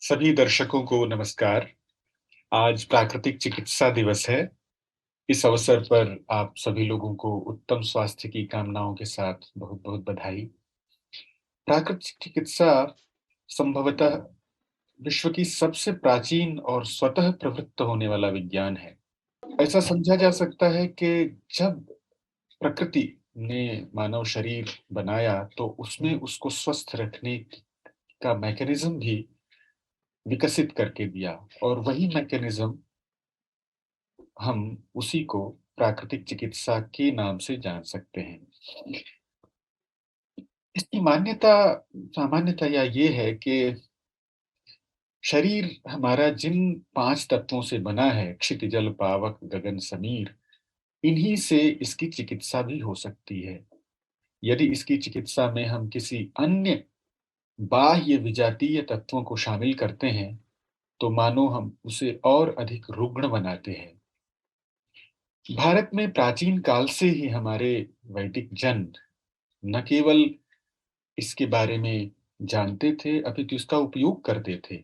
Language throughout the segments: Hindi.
सभी दर्शकों को नमस्कार। आज प्राकृतिक चिकित्सा दिवस है। इस अवसर पर आप सभी लोगों को उत्तम स्वास्थ्य की कामनाओं के साथ बहुत-बहुत बधाई। प्राकृतिक चिकित्सा संभवतः विश्व की सबसे प्राचीन और स्वतः प्रवृत्त होने वाला विज्ञान है। ऐसा समझा जा सकता है कि जब प्रकृति ने मानव शरीर बनाया तो उसमें उसको स्वस्थ रखने का मैकेनिज्म भी विकसित करके दिया और वही मैकेनिज्म हम उसी को प्राकृतिक चिकित्सा के नाम से जान सकते हैं। इसकी सामान्यतया ये है कि शरीर हमारा जिन 5 तत्वों से बना है, क्षिति, जल, पावक, गगन, समीर, इन्हीं से इसकी चिकित्सा भी हो सकती है। यदि इसकी चिकित्सा में हम किसी अन्य बाह्य विजातीय तत्वों को शामिल करते हैं, तो मानो हम उसे और अधिक रुग्ण बनाते हैं। भारत में प्राचीन काल से ही हमारे वैदिक जन न केवल इसके बारे में जानते थे, अपितु इसका उपयोग करते थे।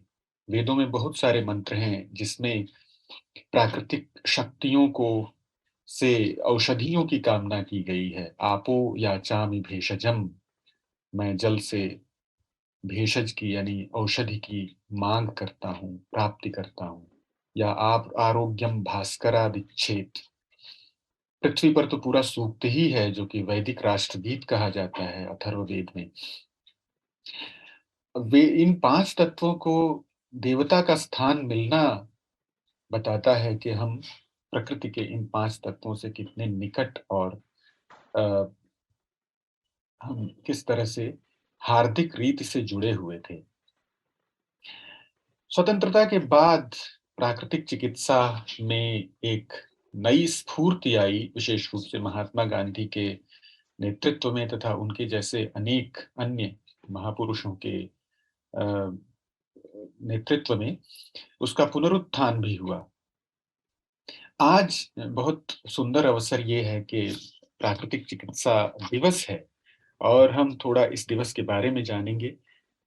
वेदों में बहुत सारे मंत्र हैं, जिसमें प्राकृतिक शक्तियों को से औषधियों की कामना की गई है। आपो याचामि भेषजम, मैं जल से भेषज की यानी औषधि की मांग करता हूँ, प्राप्ति करता हूँ। या आप आरोग्यम भास्करादिच्छेद, पृथ्वी पर तो पूरा सूक्त ही है जो कि वैदिक राष्ट्रगीत कहा जाता है अथर्ववेद में। वे इन 5 तत्वों को देवता का स्थान मिलना बताता है कि हम प्रकृति के इन 5 तत्वों से कितने निकट और अ, हम किस तरह से हार्दिक रीति से जुड़े हुए थे। स्वतंत्रता के बाद प्राकृतिक चिकित्सा में एक नई स्फूर्ति आई, विशेष रूप से महात्मा गांधी के नेतृत्व में तथा उनके जैसे अनेक अन्य महापुरुषों के अ, नेतृत्व में उसका पुनरुत्थान भी हुआ। आज बहुत सुंदर अवसर ये है कि प्राकृतिक चिकित्सा दिवस है और हम थोड़ा इस दिवस के बारे में जानेंगे।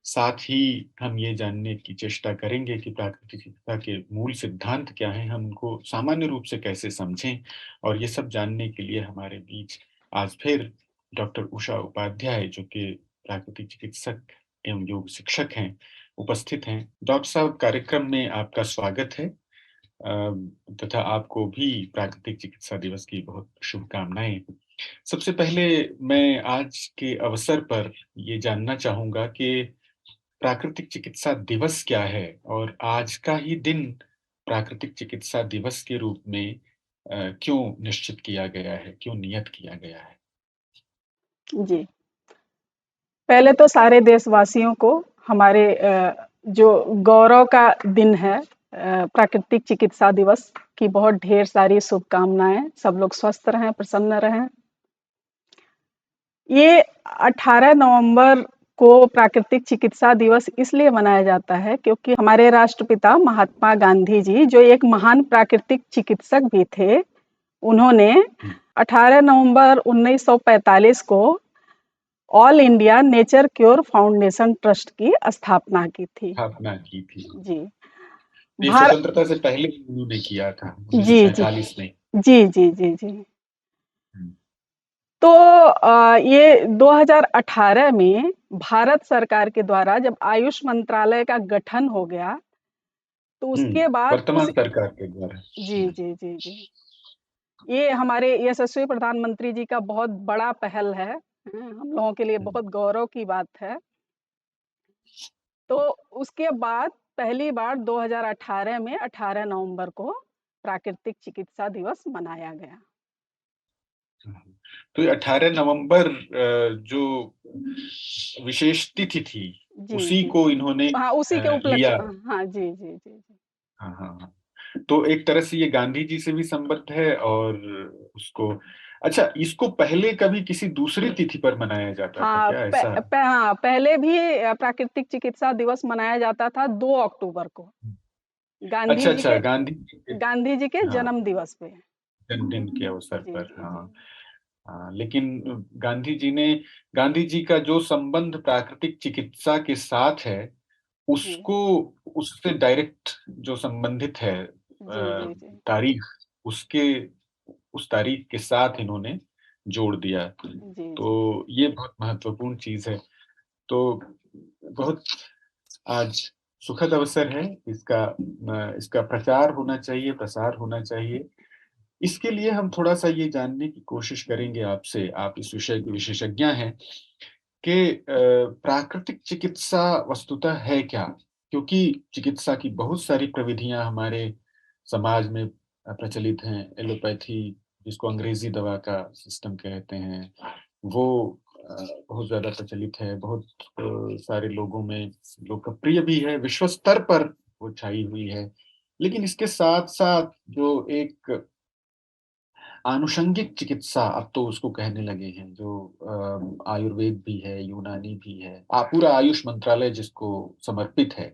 साथ ही हम ये जानने की चेष्टा करेंगे कि प्राकृतिक चिकित्सा के मूल सिद्धांत क्या हैं, हम उनको सामान्य रूप से कैसे समझें। और ये सब जानने के लिए हमारे बीच आज फिर डॉक्टर उषा उपाध्याय, जो कि प्राकृतिक चिकित्सक एवं योग शिक्षक हैं, उपस्थित हैं। डॉक्टर साहब, कार्यक्रम में आपका स्वागत है। तथा आपको भी प्राकृतिक चिकित्सा दिवस की बहुत शुभकामनाएं। सबसे पहले मैं आज के अवसर पर ये जानना चाहूंगा कि प्राकृतिक चिकित्सा दिवस क्या है और आज का ही दिन प्राकृतिक चिकित्सा दिवस के रूप में क्यों निश्चित किया गया है, क्यों नियत किया गया है? जी, पहले तो सारे देशवासियों को हमारे जो गौरव का दिन है प्राकृतिक चिकित्सा दिवस की बहुत ढेर सारी शुभकामनाएं। सब लोग स्वस्थ रहें, प्रसन्न रहें। ये 18 नवंबर को प्राकृतिक चिकित्सा दिवस इसलिए मनाया जाता है क्योंकि हमारे राष्ट्रपिता महात्मा गांधी जी, जो एक महान प्राकृतिक चिकित्सक भी थे, उन्होंने 18 नवंबर 1945 को all India nature cure foundation trust की स्थापना की थी। स्थापना की थी। जी। ये भारत। स्वतंत्रता से पहले उन्होंने किया था, जी जी 1945 में। जी जी जी जी। हम्म, तो ये 2018 में भारत सरकार के द्वारा जब आयुष मंत्रालय का गठन हो गया, तो उसके बाद वर्तमान सरकार के द्वारा। जी जी जी जी, ये हमारे यशस्वी प्रधानमंत्री जी का बहुत बड़ा पहल है। हम लोगों के लिए हम्म, बहुत गौरव की बात है। तो उसके बाद पहली बार 2018 में 18 नवंबर को प्राकृतिक चिकित्सा दिवस मनाया गया। तो ये 18 नवंबर जो विशेष तिथि थी, जी उसी जी। को इन्होंने हाँ, उसी के लिया। उपलक्ष्य। हाँ जी जी जी जी। हाँ हाँ हाँ। तो एक तरह से ये गांधी जी से भी संबद्ध है और उसको, अच्छा, इसको पहले कभी किसी दूसरी तिथि पर मनाया जाता था हाँ, क्या, ऐसा? हाँ, पहले भी प्राकृतिक चिकित्सा दिवस मनाया जाता था 2 अक्टूबर को, गांधी अच्छा जी अच्छा, के गांधी जी के, गांधी जी के हाँ, जन्म दिवस पे। जन्मदिन के अवसर जी पर। जी जी। हाँ हाँ, लेकिन गांधी जी ने गांधी जी का जो संबंध प्राकृतिक चिकित्सा के साथ है, जी। उसको उससे डायरेक्ट जो संबंधित है जी, जी, जी। तारीख, उसके उस तारीख के साथ इन्होंने जोड़ दिया। जी, जी। तो ये बहुत महत्वपूर्ण चीज़ है। तो बहुत आज सुखद अवसर है, इसका प्रचार होना चाहिए, प्रसार होना चाहिए। इसके लिए हम थोड़ा-सा ये जानने की कोशिश करेंगे आपसे, आप इस विषय के विशेषज्ञ हैं, कि प्राकृतिक चिकित्सा वस्तुतः है क्या? क्योंकि चिकित्सा की बहुत सारी प्रविधियाँ हमारे समाज में प्रचलित हैं। एलोपैथी, जिसको अंग्रेज़ी दवा का सिस्टम कहते हैं, वो अ, बहुत ज़्यादा प्रचलित है। बहुत सारे लोगों में लोकप्रिय भी है, विश्व स्तर पर वो छाई हुई है। लेकिन इसके साथ-साथ जो एक आनुषंगिक चिकित्सा अब तो उसको कहने लगे हैं, जो आयुर्वेद भी है, यूनानी भी है, पूरा आयुष मंत्रालय जिसको समर्पित है,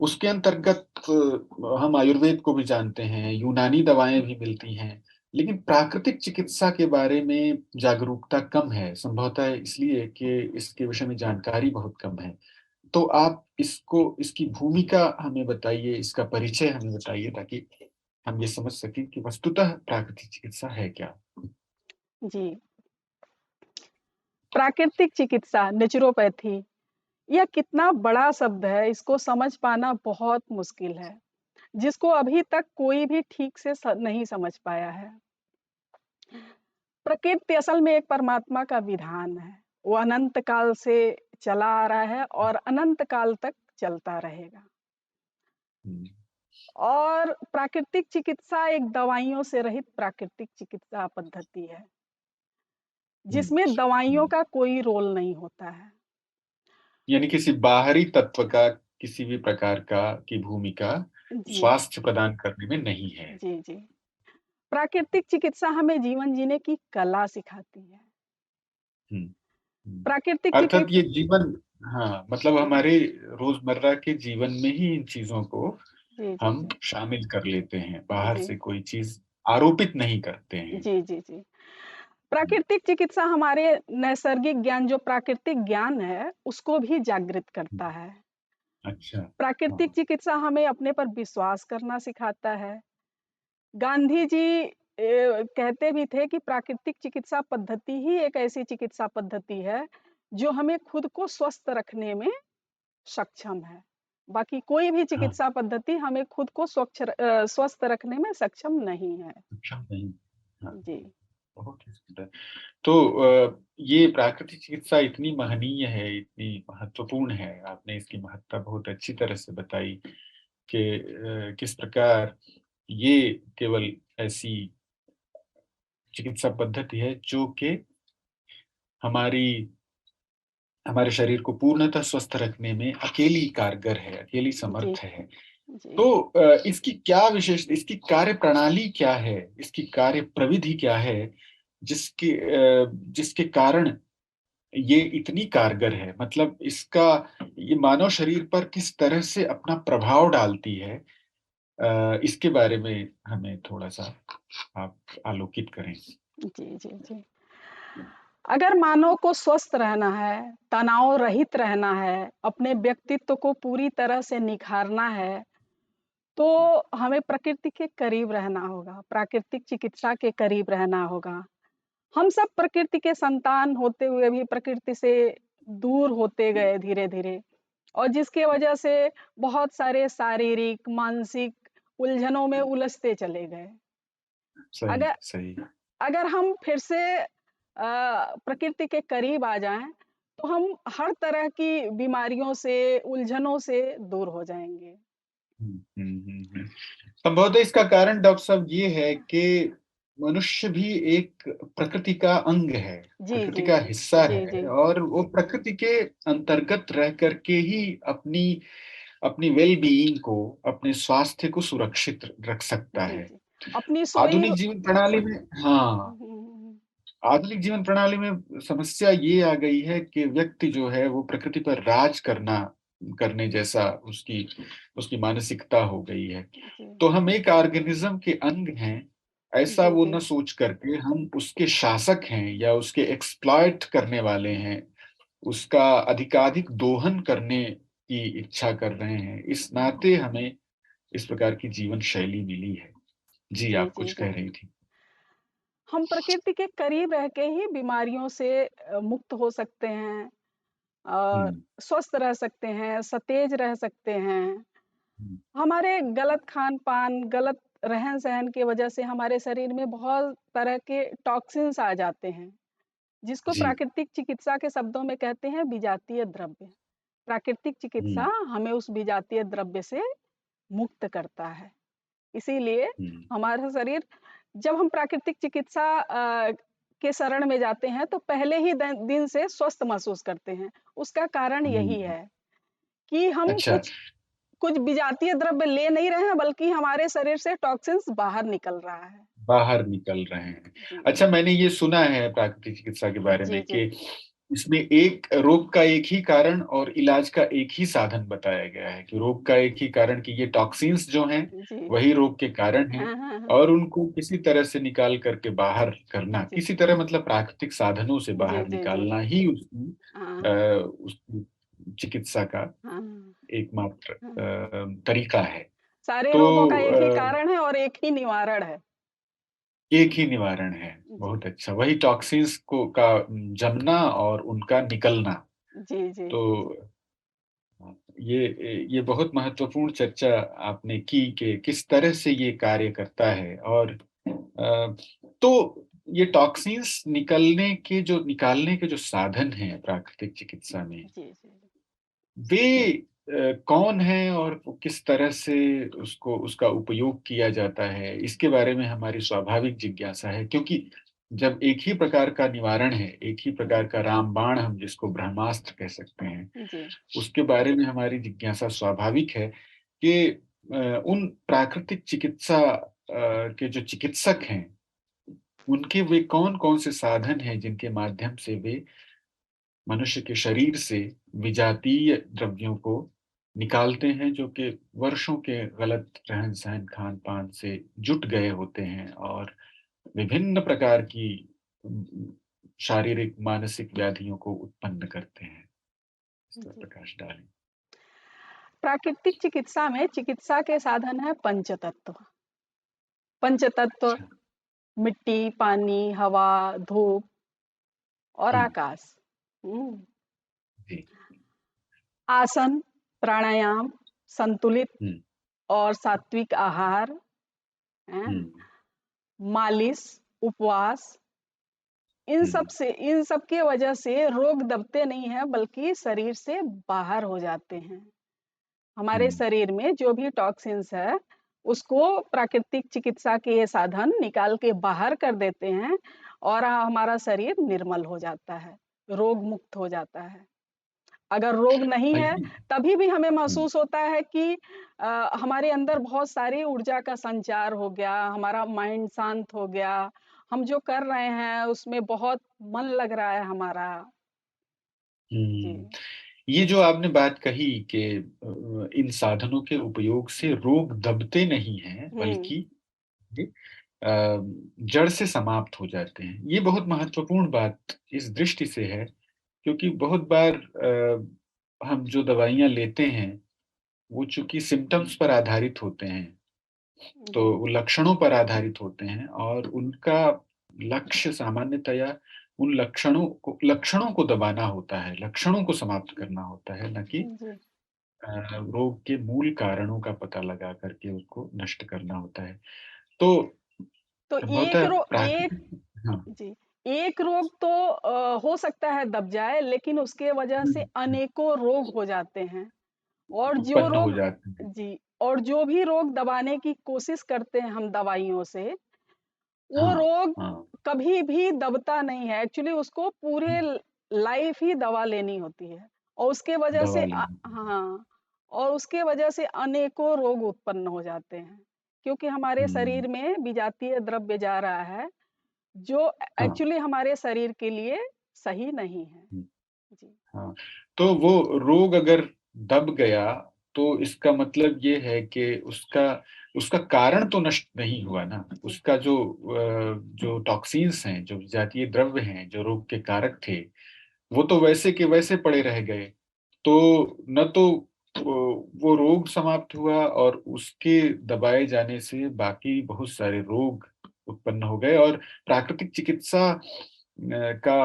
उसके अंतर्गत हम आयुर्वेद को भी जानते हैं, यूनानी दवाएं भी मिलती हैं, लेकिन प्राकृतिक चिकित्सा के बारे में जागरूकता कम है, संभवतः इसलिए कि इसके विषय में जानकारी बहुत कम है। तो आप इसकी भूमिका हमें बताइए, इसका परिचय हमें बताइए, ताकि हम ये समझ सकें कि वस्तुतः प्राकृतिक चिकित्सा है क्या? जी। प्राकृतिक चिकित्सा, नेचुरोपैथी, यह कितना बड़ा शब्द है, इसको समझ पाना बहुत मुश्किल है, जिसको अभी तक कोई भी ठीक से नहीं समझ पाया है। प्रकृति असल में एक परमात्मा का विधान है। वो अनंत काल से चला आ रहा है और अनंत काल तक चलता रहेगा। हुँ, और प्राकृतिक चिकित्सा एक दवाइयों से रहित प्राकृतिक चिकित्सा पद्धति है, हुँ, जिसमें दवाइयों हुँ। का कोई रोल नहीं होता है। यानी किसी बाहरी तत्व का किसी भी प्रकार की भूमिका जी, स्वास्थ्य प्रदान करने में नहीं है। जी, जी। प्राकृतिक चिकित्सा हमें जीवन जीने की कला सिखाती है। हुँ, हुँ। प्राकृतिक अर्थात चिकित ये जीवन, हाँ, मतलब हमारे रोज़मर्रा के जीवन में ही इन चीज़ों को जी, जी, हम जी। शामिल कर लेते हैं, बाहर जी। से कोई चीज़ आरोपित नहीं करते हैं। जी, जी, जी। हुँ, प्राकृतिक चिकित्सा हमारे नैसर्गिक ज्ञान जो प्राकृतिक ज्ञान है, उसको भी जागृत हुँ, करता है। अच्छा, प्राकृतिक हाँ, चिकित्सा हमें अपने पर विश्वास करना सिखाता है। गांधी जी कहते भी थे कि प्राकृतिक चिकित्सा पद्धति ही एक ऐसी चिकित्सा पद्धति है, जो हमें खुद को स्वस्थ रखने में सक्षम है। बाकी कोई भी हाँ, चिकित्सा पद्धति हमें खुद को स्वस्थ रखने में सक्षम नहीं है। सक्षम नहीं। हाँ, जी, बहुत ही सुंदर। तो ये प्राकृतिक चिकित्सा इतनी महनीय है, इतनी महत्वपूर्ण है, आपने इसकी महत्ता बहुत अच्छी तरह से बताई कि किस प्रकार ये केवल ऐसी चिकित्सा पद्धति है जो कि हमारी हमारे शरीर को पूर्णतः स्वस्थ रखने में अकेली कारगर है, अकेली जी, समर्थ है। जी, तो इसकी कार्यप्रणाली क्या है? इसकी कार्य प्रविधि क्या है, जिसके कारण ये इतनी कारगर है? मतलब ये मानव शरीर पर किस तरह से अपना प्रभाव डालती है? इसके बारे में हमें थोड़ा-सा आप आलोकित करें। जी, जी, जी। अगर मानव को स्वस्थ रहना है, तनाव रहित रहना है, अपने व्यक्तित्व को पूरी तरह से निखारना है, तो हमें प्रकृति के करीब रहना होगा, प्राकृतिक चिकित्सा के करीब रहना होगा। हम सब प्रकृति के संतान होते हुए भी प्रकृति से दूर होते गए धीरे-धीरे और जिसकी वजह से बहुत सारे शारीरिक, मानसिक उलझनों में उलझते चले गए। सही, अगर सही। अगर हम फिर से प्रकृति के करीब आ जाएँ, तो हम हर तरह की बीमारियों से, उलझनों से दूर हो जाएँगे। हुँ, हुँ, हुँ, हुँ। संभवतः इसका कारण डॉक्टर साहब ये है कि मनुष्य भी एक प्रकृति का अंग है, जी, प्रकृति जी, का जी। हिस्सा जी, है, जी। और वो प्रकृति के अंतर्गत रह कर के ही अपनी अपनी वेल बीइंग को, अपने स्वास्थ्य को सुरक्षित रख सकता जी, है। जी। अपनी सोई आधुनिक जीवन प्रणाली में, हुँ, हाँ, हुँ, हुँ। आधुनिक जीवन प्रणाली में समस्या ये आ गई है कि व्यक्ति जो है वो प्रकृति पर राज करने जैसा उसकी उसकी मानसिकता हो गई है। जी। तो हम एक ऑर्गेनिज्म के अंग हैं, ऐसा जी, वो जी। न सोच करके हम उसके शासक हैं या उसके एक्सप्लॉइट करने वाले हैं, उसका अधिकाधिक दोहन करने की इच्छा कर रहे हैं, इस नाते हमें इस प्रकार की जीवन शैली मिली है। जी, जी, आप जी, कुछ जी। कह रही थी। हम प्रकृति के करीब रह के ही बीमारियों से मुक्त हो सकते हैं और हुँ, स्वस्थ रह सकते हैं, सतेज रह सकते हैं। हुँ, हमारे गलत खान-पान, गलत रहन-सहन की वजह से हमारे शरीर में बहुत तरह के टॉक्सिन्स आ जाते हैं, जिसको जी, प्राकृतिक चिकित्सा के शब्दों में कहते हैं विजातीय द्रव्य। प्राकृतिक चिकित्सा हुँ, हमें उस विजातीय द्रव्य से मुक्त करता है। इसीलिए हुँ, हमारा शरीर जब हम प्राकृतिक चिकित्सा के शरण में जाते हैं, तो पहले ही दिन से स्वस्थ महसूस करते हैं। उसका कारण यही हुँ, है कि हम अच्छा, कुछ कुछ विजातीय द्रव्य ले नहीं रहे हैं, बल्कि हमारे शरीर से टॉक्सिन्स बाहर निकल रहा है। बाहर निकल रहे हैं। जी, अच्छा, मैंने ये सुना है प्राकृतिक चिकित्सा के बारे जी, में जी, कि इसमें एक रोग का एक ही कारण और इलाज का एक ही साधन बताया गया है कि रोग का एक ही कारण कि ये टॉक्सिन्स जो हैं, जी। वही रोग के कारण हैं हाँ, हाँ, हाँ। और उनको किसी तरह से निकाल करके बाहर करना, जी, किसी तरह मतलब प्राकृतिक साधनों से जी, बाहर जी, जी। निकालना ही हाँ, उसकी चिकित्सा का हाँ, एकमात्र हाँ। तरीका है। सारे तो रोगों का एक ही कारण है और एक ही निवारण है। एक ही निवारण है। जी, बहुत अच्छा, वही टॉक्सिन्स को का जमना और उनका निकलना। जी, जी। तो ये बहुत महत्वपूर्ण चर्चा आपने की कि किस तरह से ये कार्य करता है और तो ये टॉक्सिन्स निकालने के जो साधन हैं प्राकृतिक चिकित्सा में, जी, जी। वे कौन हैं और वो किस तरह से उसको उसका उपयोग किया जाता है, इसके बारे में हमारी स्वाभाविक जिज्ञासा है। क्योंकि जब एक ही प्रकार का निवारण है, एक ही प्रकार का रामबाण हम जिसको ब्रह्मास्त्र कह सकते हैं, जी, उसके बारे में हमारी जिज्ञासा स्वाभाविक है कि उन प्राकृतिक चिकित्सा के जो चिकित्सक हैं, उनके वे कौन-कौन से साधन हैं जिनके माध्यम से वे मनुष्य के शरीर से विजातीय द्रव्यों को निकालते हैं जो कि वर्षों के गलत रहन-सहन, खान-पान से जुट गए होते हैं और विभिन्न प्रकार की शारीरिक, मानसिक व्याधियों को उत्पन्न करते हैं। इस पर जी। प्रकाश डालें। प्राकृतिक चिकित्सा में चिकित्सा के साधन है पंचतत्व। पंचतत्व अच्छा, मिट्टी, पानी, हवा, धूप और हाँ, आकाश। हुँ। जी। आसन, प्राणायाम, संतुलित हुँ, और सात्विक आहार, हैं? हुँ, मालिश, उपवास, हुँ, इन सब की वजह से रोग दबते नहीं हैं बल्कि शरीर से बाहर हो जाते हैं। हुँ, हमारे शरीर में जो भी टॉक्सिन्स है, उसको प्राकृतिक चिकित्सा के ये साधन निकाल के बाहर कर देते हैं और हमारा शरीर निर्मल हो जाता है, रोग मुक्त हो जाता है। अगर रोग नहीं है, आइए तभी भी हमें हुँ, महसूस होता है कि हमारे अंदर बहुत सारी ऊर्जा का संचार हो गया, हमारा माइंड शांत हो गया, हम जो कर रहे हैं उसमें बहुत मन लग रहा है हमारा। जी। हुँ। ये जो आपने बात कही कि इन साधनों के उपयोग से रोग दबते नहीं हैं, हुँ। बल्कि ये जड़ से समाप्त हो जाते हैं। ये बहुत महत्वपूर्ण बात इस दृष्टि से है, क्योंकि बहुत बार हम जो दवाइयाँ लेते हैं, वो चूँकि सिम्पटम्स पर आधारित होते हैं, तो जी। वो लक्षणों पर आधारित होते हैं और उनका लक्ष्य सामान्यतया उन लक्षणों को दबाना होता है, लक्षणों को समाप्त करना होता है, ना कि जी। रोग के मूल कारणों का पता लगा करके उसको नष्ट करना होता है। तो तो संभवतः एक प्राकृतिक हाँ। जी, एक रोग तो हो सकता है दब जाए, लेकिन उसके वजह हुँ, से हुँ, अनेकों रोग हो जाते हैं और जो उत्पन्न हो रोग जाते हैं। जी, और जो भी रोग दबाने की कोशिश करते हैं हम दवाइयों से, वो हाँ, रोग हाँ, कभी भी दबता नहीं है। एक्चुअली उसको पूरे लाइफ ही दवा लेनी होती है और उसके वजह से दवा लेनी। हाँ, और उसके वजह से अनेकों रोग उत्पन्न हो जाते हैं, क्योंकि हमारे हुँ, शरीर में विजातीय द्रव्य जा रहा है, जो हाँ, एक्चुअली हमारे शरीर के लिए सही नहीं है। हुँ, जी। हाँ। तो वो रोग अगर दब गया, तो इसका मतलब ये है कि उसका उसका कारण तो नष्ट नहीं हुआ ना। जी। उसका जो टॉक्सिन्स हैं, जो विजातीय द्रव्य हैं, जो रोग के कारक थे, वो तो वैसे के वैसे पड़े रह गए। तो न तो वो रोग समाप्त हुआ और उसके दबाए जाने से बाकी बहुत सारे रोग उत्पन्न हो गए और प्राकृतिक चिकित्सा का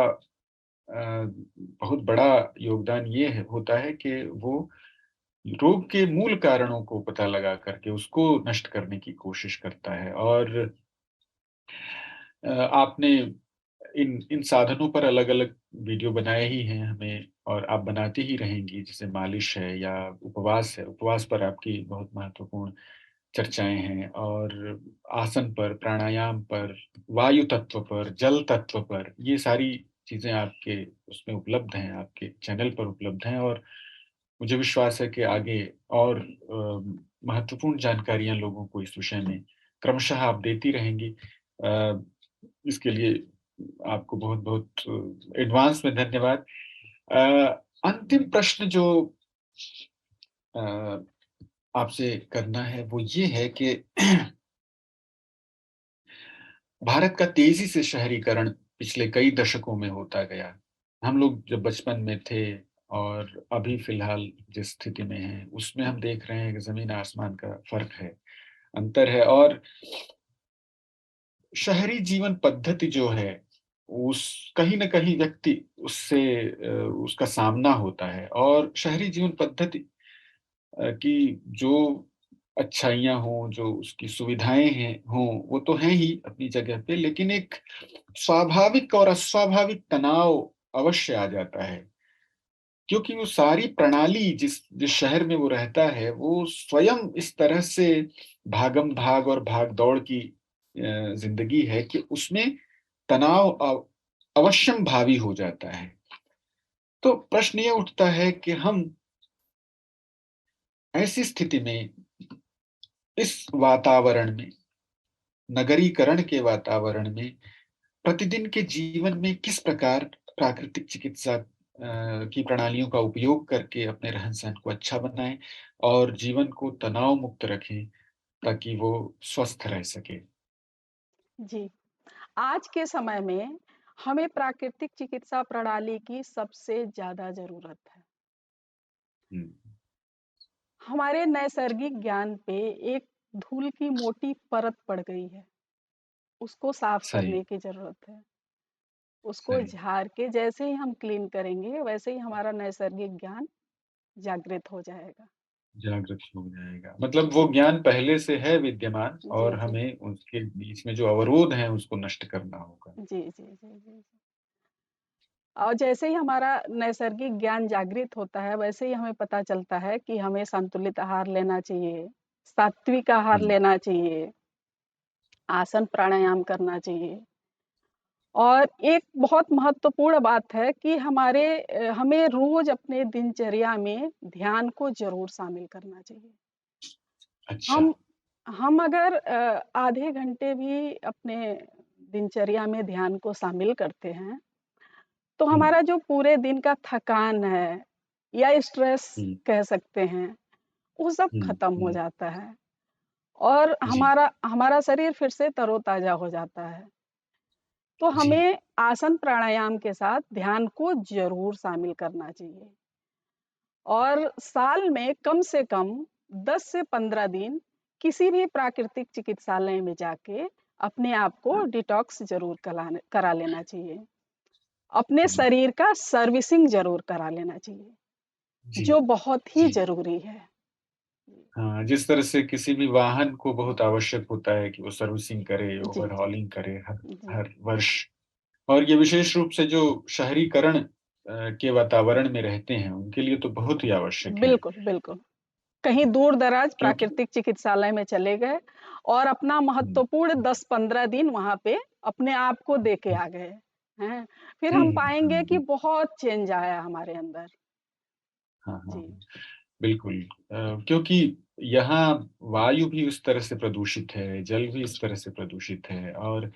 बहुत बड़ा योगदान ये होता है कि वो रोग के मूल कारणों को पता लगा करके उसको नष्ट करने की कोशिश करता है और आपने इन इन साधनों पर अलग-अलग वीडियो बनाए ही हैं हमें और आप बनाती ही रहेंगी, जैसे मालिश है या उपवास है। उपवास पर आपकी बहुत महत्वपूर्ण चर्चाएँ हैं और आसन पर, प्राणायाम पर, वायु तत्व पर, जल तत्व पर, ये सारी चीज़ें आपके उसमें उपलब्ध हैं, आपके चैनल पर उपलब्ध हैं और मुझे विश्वास है कि आगे और महत्वपूर्ण जानकारियाँ लोगों को इस विषय में क्रमशः आप देती रहेंगी। इसके लिए आपको बहुत-बहुत एडवांस में धन्यवाद। अ, अंतिम प्रश्न जो अ, आपसे करना है वो ये है कि भारत का तेज़ी से शहरीकरण पिछले कई दशकों में होता गया। हम लोग जब बचपन में थे और अभी फ़िलहाल जिस स्थिति में हैं, उसमें हम देख रहे हैं कि ज़मीन-आसमान का फ़र्क है, अंतर है और शहरी जीवन पद्धति जो है, उस कहीं न कहीं व्यक्ति उससे उसका सामना होता है और शहरी जीवन पद्धति की जो अच्छाइयाँ हों, जो उसकी सुविधाएँ हैं हों, वो तो हैं ही अपनी जगह पे, लेकिन एक स्वाभाविक और अस्वाभाविक तनाव अवश्य आ जाता है। क्योंकि वो सारी प्रणाली जिस जिस शहर में वो रहता है, वो स्वयं इस तरह से भागम-भाग और भाग-दौड़ की ज़िंदगी है कि उसमें तनाव अवश्यम भावी हो जाता है। तो प्रश्न ये उठता है कि हम ऐसी स्थिति में इस वातावरण में, नगरीकरण के वातावरण में, प्रतिदिन के जीवन में किस प्रकार प्राकृतिक चिकित्सा की प्रणालियों का उपयोग करके अपने रहन-सहन को अच्छा बनाएँ और जीवन को तनाव मुक्त रखें ताकि वो स्वस्थ रह सके? जी। आज के समय में हमें प्राकृतिक चिकित्सा प्रणाली की सबसे ज़्यादा ज़रूरत है। हुँ, हमारे नैसर्गिक ज्ञान पे एक धूल की मोटी परत पड़ गई है, उसको साफ सही, करने की ज़रूरत है। उसको सही। झाड़ के जैसे ही हम क्लीन करेंगे, वैसे ही हमारा नैसर्गिक ज्ञान जागृत हो जाएगा। जागृत हो जाएगा। मतलब वो ज्ञान पहले से है विद्यमान जी, और जी। हमें उसके बीच में जो अवरोध हैं उसको नष्ट करना होगा। जी, जी, जी, जी। और जैसे ही हमारा नैसर्गिक ज्ञान जागृत होता है, वैसे ही हमें पता चलता है कि हमें संतुलित आहार लेना चाहिए, सात्विक आहार हुँ, लेना चाहिए, आसन प्राणायाम करना चाहिए। और एक बहुत महत्वपूर्ण बात है कि हमें रोज़ अपने दिनचर्या में ध्यान को ज़रूर शामिल करना चाहिए। अच्छा। हम हम अगर आधे घंटे भी अपने दिनचर्या में ध्यान को शामिल करते हैं, तो हुँ, हमारा जो पूरे दिन का थकान है या स्ट्रेस हुँ, कह सकते हैं, वो सब हुँ, खत्म हो हुँ। जाता है और जी, हमारा हमारा शरीर फिर से तरोताज़ा हो जाता है। तो जी, हमें आसन प्राणायाम के साथ ध्यान को ज़रूर शामिल करना चाहिए और साल में कम से कम 10 से 15 दिन किसी भी प्राकृतिक चिकित्सालय में जाके अपने आप को डिटॉक्स ज़रूर करा लेना चाहिए। अपने जी, शरीर का सर्विसिंग ज़रूर करा लेना चाहिए, जी, जो बहुत ही जी। ज़रूरी है। हाँ, जिस तरह से किसी भी वाहन को बहुत आवश्यक होता है कि वो सर्विसिंग करे, जी, जी, ओवरहॉलिंग करे हर जी। हर वर्ष और ये विशेष रूप से जो शहरीकरण के वातावरण में रहते हैं, उनके लिए तो बहुत ही आवश्यक है। बिल्कुल, बिल्कुल। कहीं दूर-दराज क्योंकि प्राकृतिक चिकित्सालय में चले गए और अपना हुँ, महत्वपूर्ण 10-15 दिन वहाँ पे अपने आप को दे के हुँ, आ गए, हैं? फिर हुँ, हम हुँ, पाएँगे कि हुँ, बहुत चेंज आया हमारे अंदर। हाँ, हाँ, जी, हाँ, बिल्कुल क्योंकि यहाँ वायु भी उस तरह से प्रदूषित है, जल भी इस तरह से प्रदूषित है और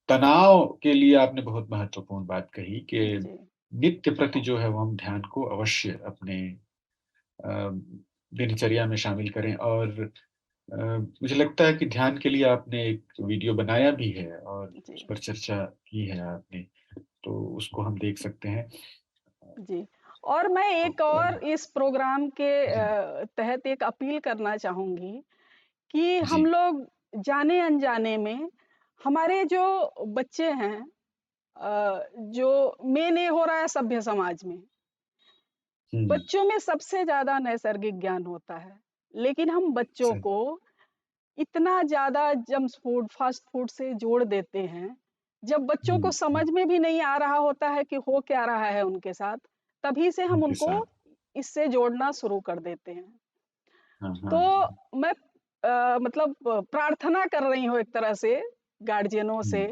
तनाव के लिए आपने बहुत महत्वपूर्ण बात कही कि जी, नित्य प्रति जो है वो हम ध्यान को अवश्य अपने अ, दिनचर्या में शामिल करें और मुझे लगता है कि ध्यान के लिए आपने एक वीडियो बनाया भी है और उस जी, पर चर्चा की है आपने, तो उसको हम देख सकते हैं। जी। और मैं एक और और इस प्रोग्राम के जी, तहत एक अपील करना चाहूँगी कि जी। हम लोग जाने-अनजाने में हमारे जो बच्चे हैं जो मेन ये हो रहा है सभ्य समाज में, हुँ, बच्चों में सबसे ज़्यादा नैसर्गिक ज्ञान होता है, लेकिन हम बच्चों सही को इतना ज़्यादा जंक फूड, फ़ास्ट फूड से जोड़ देते हैं, जब बच्चों को हुँ, हुँ, समझ में भी नहीं आ रहा होता है कि हो क्या रहा है उनके साथ, तभी से हम उनके उनको साथ। इससे जोड़ना शुरू कर देते हैं। हाँ, तो हाँ। मैं मतलब प्रार्थना कर रही हूँ एक तरह से गार्जियनों से हुँ,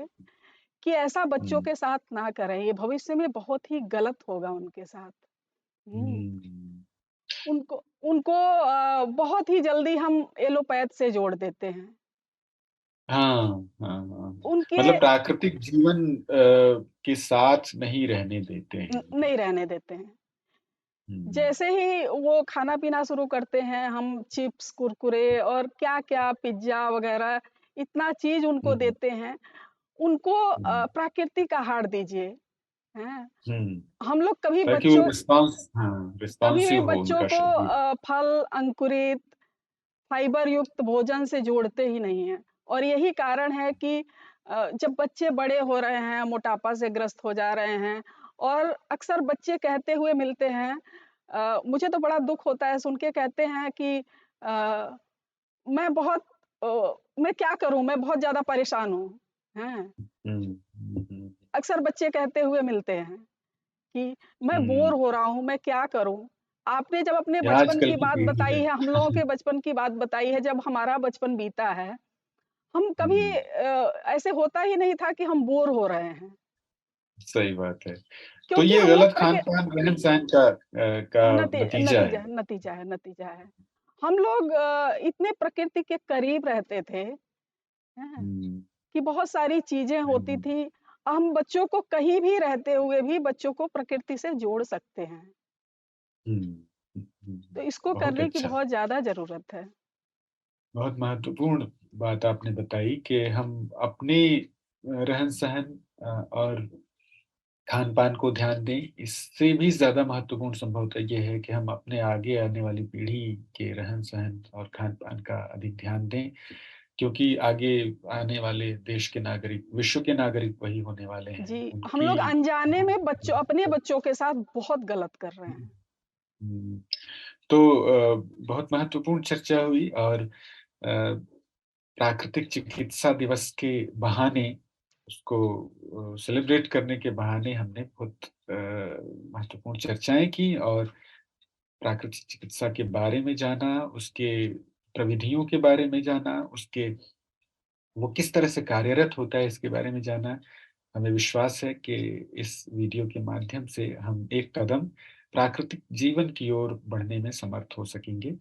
कि ऐसा बच्चों हुँ, के साथ ना करें, ये भविष्य में बहुत ही गलत होगा उनके साथ। हुँ, हुँ। उनको उनको बहुत ही जल्दी हम एलोपैथ से जोड़ देते हैं। हाँ, हाँ, हाँ। उनके मतलब प्राकृतिक जीवन के साथ नहीं रहने देते हैं उन्हें। नहीं रहने देते हैं। हुँ, जैसे ही वो खाना-पीना शुरू करते हैं, हम चिप्स, कुरकुरे और क्या-क्या पिज़्ज़ा वग़ैरह इतना चीज़ उनको हुँ, देते हैं। उनको हुँ, प्राकृतिक आहार दीजिए, हैं? हुँ। हम लोग ताकि वो रिस्पॉन्स हाँ, कभी भी रिस्पॉन्सिव हो बच्चों उनका को शरीर। फल, अंकुरित, फाइबर युक्त भोजन से जोड़ते ही नहीं हैं। और यही कारण है कि जब बच्चे बड़े हो रहे हैं, मोटापा से ग्रस्त हो जा रहे हैं और अक्सर बच्चे कहते हुए मिलते हैं मुझे तो बड़ा दुःख होता है सुन के कहते हैं कि मैं बहुत मैं क्या करूँ? मैं बहुत ज़्यादा परेशान हूँ। हैं? हुँ, हुँ, हुँ, अक्सर बच्चे कहते हुए मिलते हैं कि मैं बोर हुँ। हो रहा हूँ, मैं क्या करूँ? आपने जब अपने ये बचपन आजकल की की बात पीढ़ी बताई है। है, हम लोगों के बचपन की बात बताई है, जब हमारा बचपन बीता है, हम कभी हुँ, ऐसे होता ही नहीं था कि हम बोर हो रहे हैं। सही बात है। तो क्योंकि ये हम लोग गलत खान-पान, रहन-सहन का नतीजा है। नतीजा है नतीजा है। हम लोग इतने प्रकृति के करीब रहते थे, हैं? हुँ, कि बहुत सारी चीज़ें होती हुँ, थी। हम बच्चों को कहीं भी रहते हुए भी बच्चों को प्रकृति से जोड़ सकते हैं। हुँ, हुँ, हुँ। तो इसको बहुत करने की अच्छा। बहुत ज़्यादा ज़रूरत है। बहुत महत्वपूर्ण बात आपने बताई कि हम अपने रहन-सहन और खान-पान को ध्यान दें। इससे भी ज़्यादा महत्वपूर्ण संभवतः ये है कि हम अपने आगे आने वाली पीढ़ी के रहन-सहन और खान-पान का अधिक ध्यान दें, क्योंकि आगे आने वाले देश के नागरिक, विश्व के नागरिक वही होने वाले जी, हैं। हम उनकी लोग अनजाने में बच्चों अपने बच्चों के साथ बहुत गलत कर रहे हैं। हुँ, तो बहुत महत्वपूर्ण चर्चा हुई और प्राकृतिक चिकित्सा दिवस के बहाने उसको सेलिब्रेट करने के बहाने हमने बहुत महत्वपूर्ण चर्चाएँ की और प्राकृतिक चिकित्सा के बारे में जाना, उसके प्रविधियों के बारे में जाना, उसके वो किस तरह से कार्यरत होता है इसके बारे में जाना। हमें विश्वास है कि इस वीडियो के माध्यम से हम एक कदम प्राकृतिक जीवन की ओर बढ़ने में समर्थ हो सकेंगे।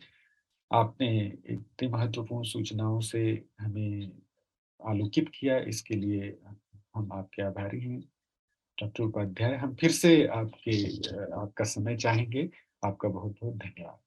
आपने इतनी महत्वपूर्ण सूचनाओं से हमें आलोकित किया, इसके लिए हम आपके आभारी हैं। डॉक्टर उपाध्याय, हम फिर से आपका समय चाहेंगे। आपका बहुत-बहुत धन्यवाद।